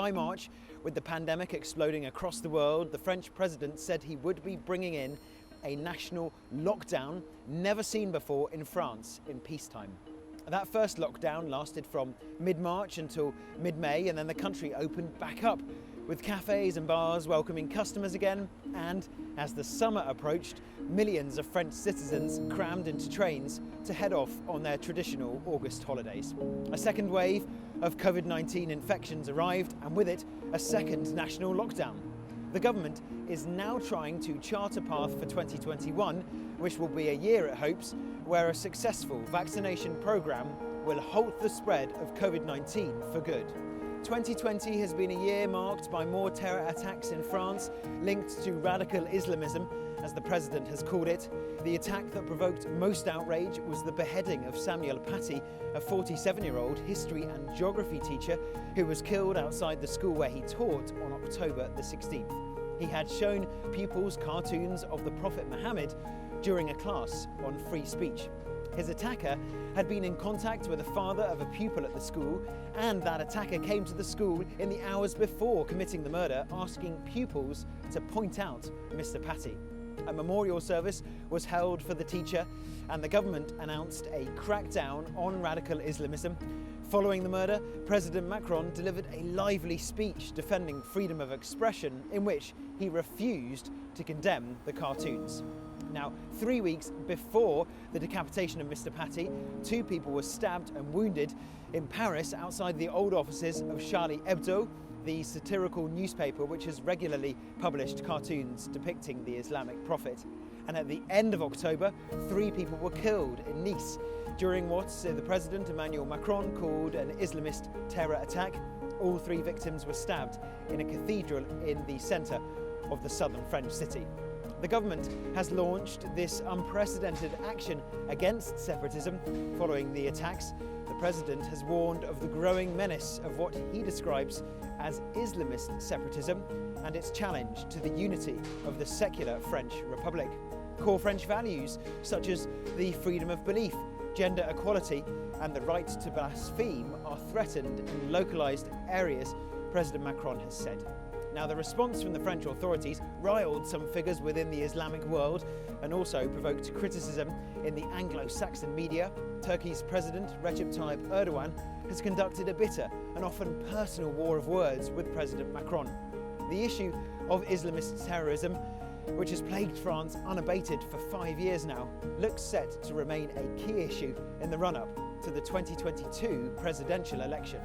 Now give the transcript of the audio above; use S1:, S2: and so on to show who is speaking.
S1: By March, with the pandemic exploding across the world, the French president said he would be bringing in a national lockdown never seen before in France in peacetime. That first lockdown lasted from mid-March until mid-May, and then the country opened back up, with cafes and bars welcoming customers again. And as the summer approached, millions of French citizens crammed into trains to head off on their traditional August holidays. A second wave of COVID-19 infections arrived, and with it, a second national lockdown. The government is now trying to chart a path for 2021, which will be a year, it hopes, where a successful vaccination programme will halt the spread of COVID-19 for good. 2020 has been a year marked by more terror attacks in France linked to radical Islamism, as the president has called it. The attack that provoked most outrage was the beheading of Samuel Paty, a 47-year-old history and geography teacher who was killed outside the school where he taught on October the 16th. He had shown pupils cartoons of the Prophet Muhammad during a class on free speech. His attacker had been in contact with the father of a pupil at the school, and that attacker came to the school in the hours before committing the murder, asking pupils to point out Mr. Paty. A memorial service was held for the teacher, and the government announced a crackdown on radical Islamism. Following the murder, President Macron delivered a lively speech defending freedom of expression, in which he refused to condemn the cartoons. Now, 3 weeks before the decapitation of Mr. Paty, 2 people were stabbed and wounded in Paris outside the old offices of Charlie Hebdo, the satirical newspaper which has regularly published cartoons depicting the Islamic prophet. And at the end of October, 3 people were killed in Nice during what the President Emmanuel Macron called an Islamist terror attack. All 3 victims were stabbed in a cathedral in the centre of the southern French city. The government has launched this unprecedented action against separatism following the attacks. The president has warned of the growing menace of what he describes as Islamist separatism and its challenge to the unity of the secular French Republic. Core French values such as the freedom of belief, gender equality and the right to blaspheme are threatened in localised areas, President Macron has said. Now, the response from the French authorities riled some figures within the Islamic world and also provoked criticism in the Anglo-Saxon media. Turkey's President Recep Tayyip Erdogan has conducted a bitter and often personal war of words with President Macron. The issue of Islamist terrorism, which has plagued France unabated for 5 years now, looks set to remain a key issue in the run-up to the 2022 presidential election.